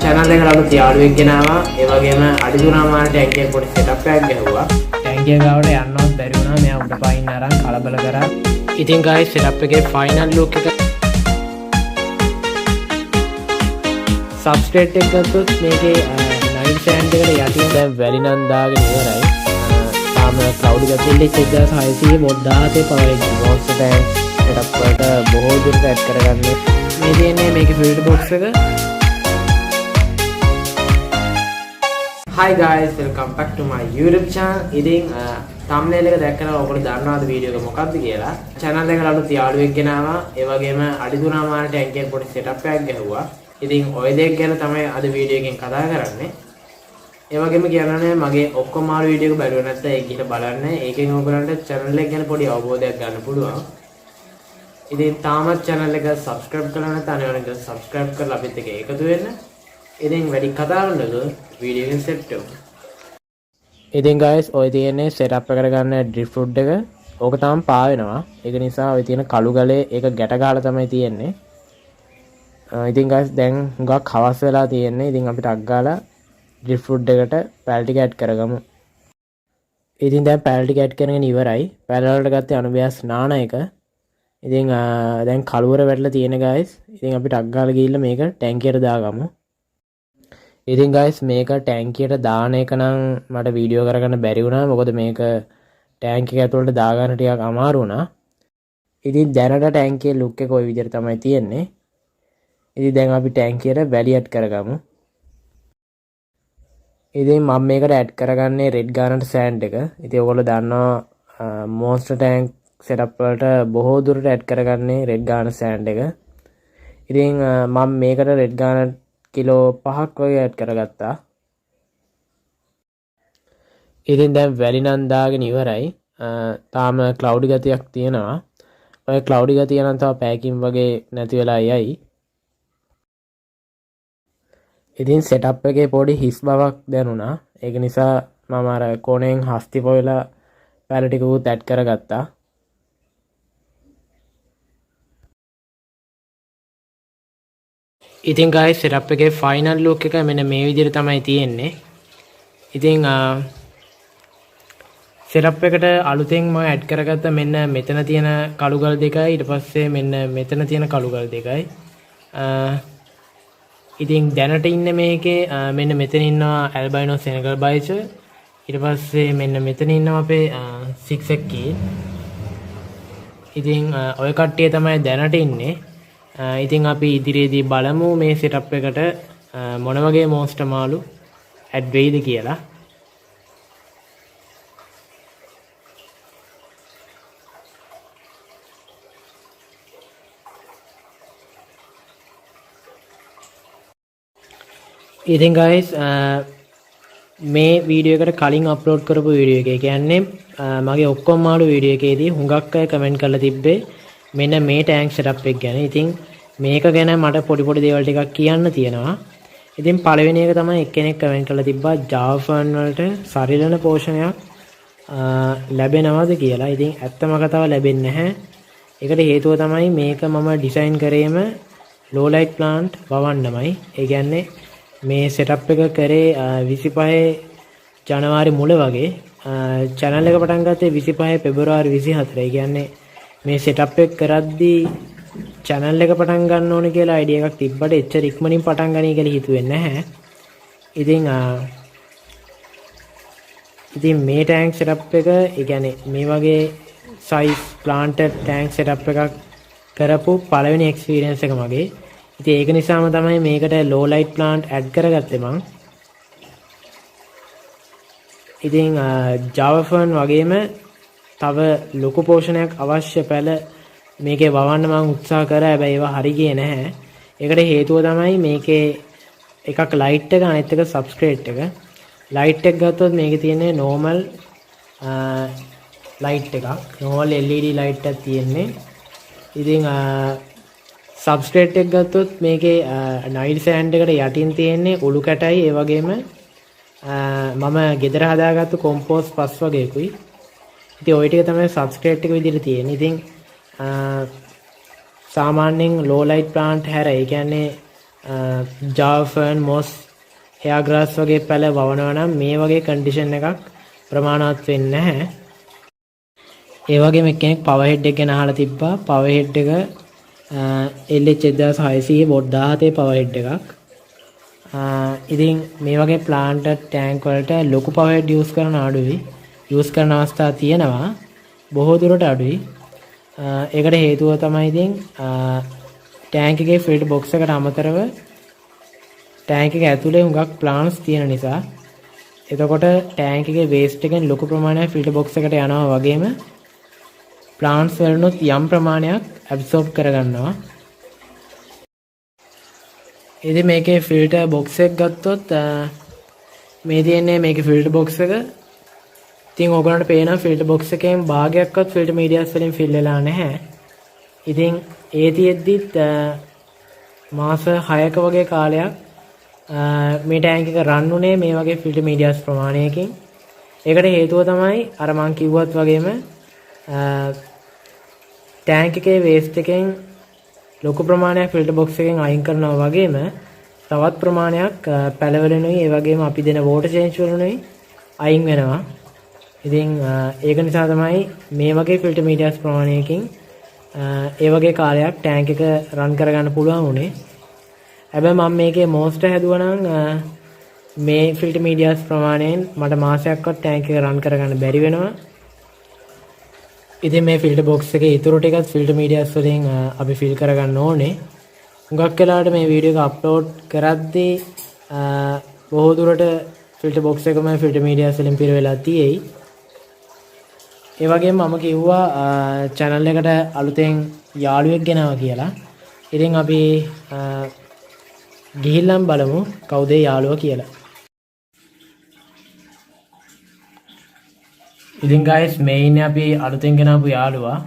channel එක අලුත් යාළුවෙක් ගෙනාවා. ඒ වගේම අඩිදුනාමාට ටැංකිය පොඩි setup එකක් ගැහුවා. ටැංකිය ගාවට යන්නවත් බැරි වුණා. මෙයා උඩ පයින් අරන් කලබල කරා. ඉතින් guys setup එකේ final look එක substrate එක ගත්තොත් මේකේ night sand එකට යටින් දැන් වැලි නම් දාගෙන ඉවරයි. තාම cloud ගතිල්ලේ 1600 mod 17 power monster tank setup වලට බොහෝ දුරට add කරගන්න. මේ තියෙන්නේ මේකේ filter box එක. Hi guys, welcome back to my YouTube channel. ඉතින් thumbnail එක දැක්කම ඔයගොල්ලෝ දන්නවද වීඩියෝ එක මොකක්ද කියලා? channel එකට අලුත් යාළුවෙක් ගෙනාවා. ඒ වගේම අඩිදුනාමාට ටැංකිය පොඩි setup එකක් ගැහුවා. ඉතින් ඔය දෙක ගැන තමයි අද වීඩියෝ එකෙන් කතා කරන්නේ. ඒ වගේම කියන්නේ මගේ ඔක්කොම ආර වීඩියෝ එක බලුව නැත්නම් ඒක ගිහලා බලන්න. ඒකෙන් ඔයගලන්ට channel එක ගැන පොඩි අවබෝධයක් ගන්න පුළුවන්. ඉතින් තාමත් channel එක subscribe කරලා නැත්නම් අනිවාර්යෙන් subscribe කරලා අපිත් එක්ක එකතු වෙන්න. ඉතින් වැඩි කතා කරන්නකෝ වීඩියෝ එක සෙට් වෙමු. ඉතින් guys ඔය තියෙන්නේ setup එක කරගන්න driftwood එක. ඕක තාම පා වෙනවා. ඒක නිසා ඔය තියෙන කළු ගලේ ඒක ගැට ගහලා තමයි තියෙන්නේ. ඉතින් guys දැන් හුඟක් හවස් වෙලා තියෙන්නේ. ඉතින් අපිට අක් ගාලා driftwood එකට පැල් ටික ඇඩ් කරගමු. ඉතින් දැන් පැල් ටික ඇඩ් කරගෙන ඉවරයි. පැල් වලට ගත්තේ අනුබයාස් නාන එක. ඉතින් දැන් කළුවර වැටලා තියෙන guys. ඉතින් අපිට අක් ගාලා ගිහිල්ලා මේක ටැංකියට දාගමු. ඉතින් guys මේක ටැංකියට දාන එක නම් මට වීඩියෝ කරගන්න බැරි වුණා. මොකද මේක ටැංකිය ඇතුළට දාගන්න ටිකක් අමාරු වුණා. ඉතින් දැනට ටැංකියේ ලුක් එක ওই විදිහට තමයි තියෙන්නේ. ඉතින් දැන් අපි ටැංකියට වැලි ඇඩ් කරගමු. ඉතින් මම මේකට ඇඩ් කරගන්නේ රෙඩ් ගානට් සෑන්ඩ් එක. ඉතින් ඔයගොල්ලෝ දන්නවා monster tank setup වලට බොහෝ දුරට ඇඩ් කරගන්නේ රෙඩ් ගානට් සෑන්ඩ් එක. ඉතින් මම මේකට රෙඩ් ගානට් කිලෝ 5ක් වගේ ඇඩ් කරගත්තා. ඉතින් දැන් වැලි නම් දාගෙන ඉවරයි. තාම cloudy ගතියක් තියෙනවා. ඔය cloudy ගතිය නම් තව පැයකින් වගේ නැති වෙලා යයි. ඉතින් setup එකේ පොඩි හිස් බවක් දැනුණා. ඒක නිසා මම අර කොණෙන් හස්ති පොයලා පැල ටිකකුත් ඇඩ් කරගත්තා. ඉතින් guys setup එකේ final look එක මෙන්න මේ විදිහට තමයි තියෙන්නේ. ඉතින් setup එකට අලුතෙන් මම ඇඩ් කරගත්ත මෙන්න මෙතන තියෙන කළුගල් දෙකයි ඊට පස්සේ මෙන්න මෙතන තියෙන කළුගල් දෙකයි. ඉතින් දැනට ඉන්නේ මේකේ මෙන්න මෙතන ඉන්නවා albino senegal bites. ඊට පස්සේ මෙන්න මෙතන ඉන්නවා අපේ 6x key. ඉතින් ඔය කට්ටිය තමයි දැනට ඉන්නේ. ඉතින් අපි ඉදිරියේදී බලමු මේ setup එකට මොන වගේ monster මාළු add වෙයිද කියලා. ඉතින් guys මේ වීඩියෝ එකට කලින් අප්ලෝඩ් කරපු වීඩියෝ එක කියන්නේ මගේ ඔක්කොම මාළු වීඩියෝ එකේදී හුඟක් අය කමෙන්ට් කරලා තිබ්බේ මෙන්න මේ ටැංක් setup එක ගැන. ඉතින් මේක ගැන මට පොඩි පොඩි දේවල් ටිකක් කියන්න තියෙනවා. ඉතින් පළවෙනි එක තමයි එක්කෙනෙක් කමෙන්ට් කරලා තිබ්බා Java fan වලට සරිලන පෝෂණයක් ලැබෙනවද කියලා. ඉතින් ඇත්තම කතාව ලැබෙන්නේ නැහැ. ඒකට හේතුව තමයි මේක මම ඩිසයින් කරේම low light plant වවන්නමයි. ඒ කියන්නේ මේ setup එක කරේ 25 ජනවාරි මුල වගේ. channel එක පටන් ගත්තේ 25 පෙබරවාරි 24. ඒ කියන්නේ මේ setup එක කරද්දී channel එක පටන් ගන්න ඕනේ කියලා idea එකක් තිබ්බට එච්චර ඉක්මනින් පටන් ගන්නයි කියලා හිතුවේ නැහැ. ඉතින් මේ tank setup එක ඒ කියන්නේ මේ වගේ size planted tank setup එකක් කරපු පළවෙනි experience එක මගේ. ඉතින් ඒක නිසාම තමයි මේකට low light plant add කරගත්තේ මං. ඉතින් Java fan වගේම තව ලොකු පෝෂණයක් අවශ්‍ය පැල මේකේ වවන්න මම උත්සාහ කරා. හැබැයි ඒවා හරි ගියේ නැහැ. ඒකට හේතුව තමයි මේකේ එකක් light එක අනිත් එක substrate එක. light එක ගත්තොත් මේකේ තියෙන්නේ normal light එකක්. normal LED light එකක් තියෙන්නේ. ඉතින් substrate එක ගත්තොත් මේකේ night sand එකට යටින් තියෙන්නේ උළු කැටයි ඒ වගේම මම ගෙදර හදාගත්තු compost පස් වගේකුයි. ඉතින් ওই ටික තමයි substrate එක විදිහට තියෙන්නේ. ඉතින් සාමාන්‍යයෙන් low light plant හැර ඒ කියන්නේ Java fern, moss, hair grass වගේ පැල වවනවා නම් මේ වගේ කන්ඩිෂන් එකක් ප්‍රමාණවත් වෙන්නේ නැහැ. ඒ වගේම එක්කෙනෙක් පවර් හෙඩ් එක ගැන අහලා තිබ්බා. පවර් හෙඩ් එක LH1600 වොට් 17 පවර් හෙඩ් එකක්. ඉතින් මේ වගේ ප්ලාන්ටර් ටැංක් වලට ලොකු පවර් හෙඩ් යූස් කරන අඩුයි. යූස් කරන අවස්ථා තියෙනවා. බොහෝ දුරට අඩුයි. ඒකට හේතුව තමයි ඉතින් ටැංක් එකේ ෆිල්ටර් බොක්ස් එකට අමතරව ටැංක් එක ඇතුලේ හුඟක් ප්ලාන්ට්ස් තියෙන නිසා එතකොට ටැංක් එකේ වේස්ට් එකෙන් ලොකු ප්‍රමාණයක් ෆිල්ටර් බොක්ස් එකට යනවා වගේම ප්ලාන්ට්ස් වලනොත් යම් ප්‍රමාණයක් ඇබ්සෝබ් කරගන්නවා. ඉතින් මේකේ ෆිල්ටර් බොක්ස් එක ගත්තොත් මේ තියෙන්නේ මේකේ ෆිල්ටර් බොක්ස් එක. ඉතින් ඔයගොල්ලන්ට පේනවා ෆිල්ටර් බොක්ස් එකෙන් භාගයක්වත් ෆිල්ටර් මීඩියාස් වලින් ෆිල් වෙලා නැහැ. ඉතින් ඒ තියෙද්දිත් මාස 6ක වගේ කාලයක් මේ ටැංක් එක රන් උනේ මේ වගේ ෆිල්ටර් මීඩියාස් ප්‍රමාණයකින්. ඒකට හේතුව තමයි අර මං කිව්වත් වගේම ටැංක් එකේ වේස්ට් එකෙන් ලොකු ප්‍රමාණයක් ෆිල්ටර් බොක්ස් එකෙන් අයින් කරනවා වගේම තවත් ප්‍රමාණයක් පැලවලුනුයි ඒ වගේම අපි දෙන වෝටර් චේන්ජ් වලුනුයි අයින් වෙනවා. ඉතින් ඒක නිසා තමයි මේ වගේ ෆිල්ටර් මීඩියාස් ප්‍රමාණයකින් ඒ වගේ කාලයක් ටැංක් එක රන් කරගන්න පුළුවන් උනේ. හැබැයි මම මේකේ මොස්ටර් හැදුවා නම් මේ ෆිල්ටර් මීඩියාස් ප්‍රමාණයෙන් මට මාසයක්වත් ටැංක් එක රන් කරගන්න බැරි වෙනවා. ඉතින් මේ ෆිල්ටර් බොක්ස් එකේ ඊටු ටිකත් ෆිල්ටර් මීඩියාස් වලින් අපි ෆිල් කරගන්න ඕනේ. හුඟක් වෙලාවට මේ වීඩියෝ එක අප්ලෝඩ් කරද්දී බොහෝ දුරට ෆිල්ටර් බොක්ස් එකම ෆිල්ටර් මීඩියාස් වලින් පිර වෙලා තියෙයි. ඒ වගේම මම කිව්වා channel එකට අලුතෙන් යාළුවෙක් ගෙනාවා කියලා. ඉතින් අපි ගිහිල්ලා බලමු කවුද යාළුවා කියලා. ඉතින් guys මේ ඉන්නේ අපි අලුතෙන් ගෙනාවු යාළුවා.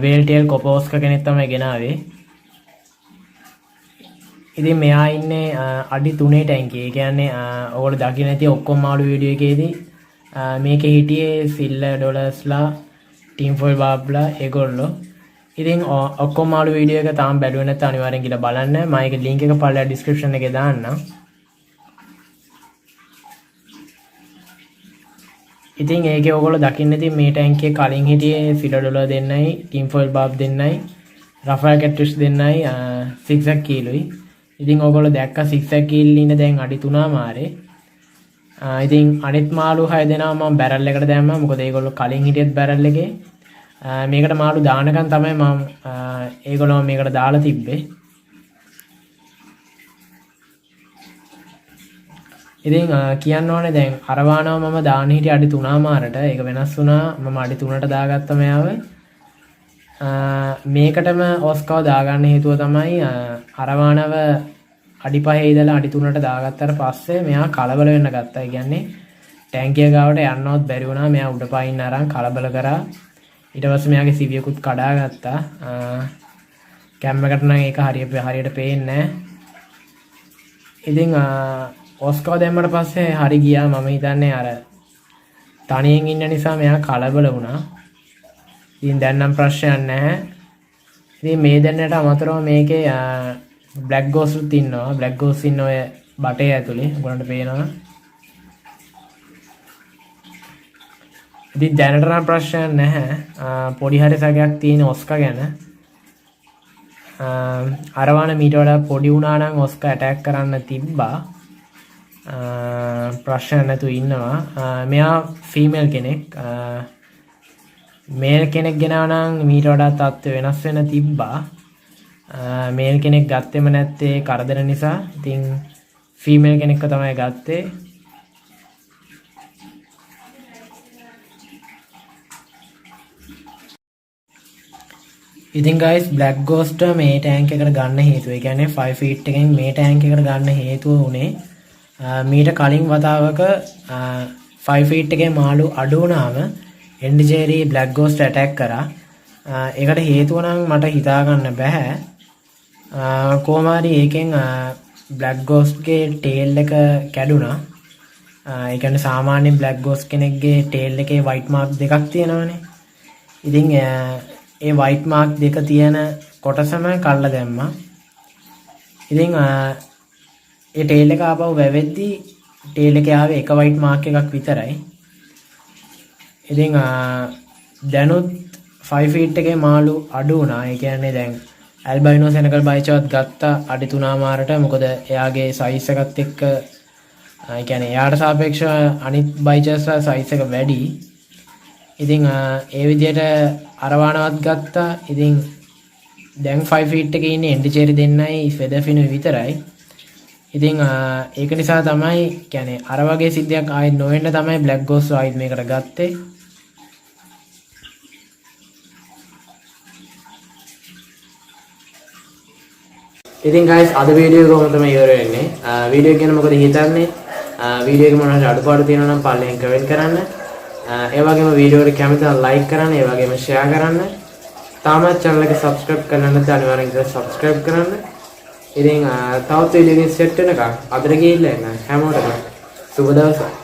වේල්ටේල් කොපෝස්ක කෙනෙක් තමයි ගෙනාවේ. ඉතින් මෙයා ඉන්නේ අඩි 3 ටැංකියේ. ඒ කියන්නේ ඔයගොල්ලෝ දකින්න ඇති ඔක්කොම මාළු වීඩියෝ එකේදී මේකේ හිටියේ සිල්ලර් ඩොලර්ස්ලා ටීම් ෆෝල් බාබ්ලා ඒගොල්ලෝ. ඉතින් ඔක්කොම මාළු වීඩියෝ එක තාම බැලුවේ නැත්නම් අනිවාර්යෙන් ගිහලා බලන්න. මම ඒකේ link එක පල්ලෙහා description එකේ දාන්නම්. ඉතින් ඒකේ ඔයගොල්ලෝ දකින්න ඉතින් මේ ටැංකියේ කලින් හිටියේ සිල්ලර් ඩොලර් දෙන්නයි ටීම් ෆෝල් බාබ් දෙන්නයි රෆාල් කැට්රිස් දෙන්නයි 6ක් කීලුයි. ඉතින් ඔයගොල්ලෝ දැක්කා 6ක් කීල් ඉන්න දැන් අඩි 3මාරේ. ඉතින් අනිත් මාළු 6 දෙනා මම බැරල් එකට දැම්මා. මොකද ඒගොල්ලෝ කලින් හිටියත් බැරල් එකේ. මේකට මාළු දානකන් තමයි මම ඒගොල්ලෝ මේකට දාලා තිබ්බේ. ඉතින් කියන්න ඕනේ දැන් අරවානව මම දාන්න හිටියේ අඩි 3මාරට. ඒක වෙනස් වුණා. මම අඩි 3ට දාගත්තා මෙයාව. මේකටම ඔස්කව දාගන්න හේතුව තමයි අරවානව අඩි 5 ඉඳලා අඩි 3ට දාගත්තට පස්සේ මෙයා කලබල වෙන්න ගත්තා. ඒ කියන්නේ ටැංකිය ගාවට යන්නවත් බැරි වුණා. මෙයා උඩ පයින් අරන් කලබල කරා. ඊට පස්සේ මෙයාගේ සිවියකුත් කඩා ගත්තා. කැම් එකට නම් ඒක හරියට පේන්නේ නැහැ. ඉතින් ඔස්කව දැම්මට පස්සේ හරි ගියා. මම හිතන්නේ අර තනියෙන් ඉන්න නිසා මෙයා කලබල වුණා. ඉතින් දැන් නම් ප්‍රශ්නයක් නැහැ. ඉතින් මේ දෙන්නට අමතරව මේකේ බ්ලැක් ගෝස්ට්ත් ඉන්නවා. බ්ලැක් ගෝස්ට් ඉන්න ඔය බටේ ඇතුලේ ඔයගොල්ලන්ට පේනවා. ඉතින් දැනට නම් ප්‍රශ්නයක් නැහැ. පොඩි හරි සැකයක් තියෙන ඔස්කා ගැන. අරවාන මීට වඩා පොඩි වුණා නම් ඔස්කා ඇටැක් කරන්න තිබ්බා. ප්‍රශ්න නැතුව ඉන්නවා. මෙයා ෆීමේල් කෙනෙක්. මේල් කෙනෙක් ගෙනාව නම් මීට වඩා තත්ත්වය වෙනස් වෙන තිබ්බා. මේල් කෙනෙක් ගත්තෙම නැත්තේ කරදර නිසා. ඉතින් ෆීමේල් කෙනෙක්ව තමයි ගත්තේ. ඉතින් guys black ghost මේ ටැංක් එකට ගන්න හේතුව, ඒ කියන්නේ 5 feet එකෙන් මේ ටැංක් එකට ගන්න හේතුව උනේ මීට කලින් වතාවක 5 feet එකේ මාළු අඩු වුණාම එන්ඩිජේරි black ghost attack කරා. ඒකට හේතුව නම් මට හිතා ගන්න බෑ. කොහොම හරි ඒකෙන් black ghost ගේ tail එක කැඩුනා. ඒ කියන්නේ සාමාන්‍ය black ghost කෙනෙක්ගේ tail එකේ white mark දෙකක් තියෙනවානේ. ඉතින් ඒ white mark දෙක තියෙන කොටසම කල්ලා දැම්මා. ඉතින් ඒ ටේල් එක ආපහු වැවෙද්දී ටේල් එකේ ආවේ එක වයිට් මාක් එකක් විතරයි. ඉතින් දැනුත් 5 feet එකේ මාළු අඩු වුණා. ඒ කියන්නේ දැන් ඇල්බයිනෝ සෙනගල් බයිචවත් ගත්තා අඩි 3මාරට. මොකද එයාගේ සයිස් එකත් එක්ක ඒ කියන්නේ එයාට සාපේක්ෂව අනිත් බයිචර්ස්ලා සයිස් එක වැඩි. ඉතින් ඒ විදිහට අරවානවත් ගත්තා. ඉතින් දැන් 5 feet එකේ ඉන්නේ එන්ඩිචෙරි දෙන්නයි ෆෙදර් ෆිනු විතරයි. ඉතින් ඒක නිසා තමයි කියන්නේ අර වගේ සිද්ධියක් ආයෙත් නොවෙන්න තමයි බ්ලැක් ගෝස් ආයෙත් මේකට ගත්තේ. ඉතින් guys අද වීඩියෝ එක කොහොමද තමයි ඉවර වෙන්නේ. වීඩියෝ එක ගැන මොකද හිතන්නේ? වීඩියෝ එක මොනවද අඩුපාඩු තියෙනවා නම් පල්ලෙන් කමෙන්ට් කරන්න. ඒ වගේම වීඩියෝ එකට කැමති නම් ලයික් කරන්න, ඒ වගේම ෂෙයා කරන්න. තාමත් channel එක subscribe කරන්න නැත්නම් අනිවාර්යෙන් subscribe කරන්න. ඉතින් තවත් වීඩියෝ එකකින් සෙට් වෙනකම් අදට ගිහිල්ලා එන්න හැමෝටම සුබ දවසක්.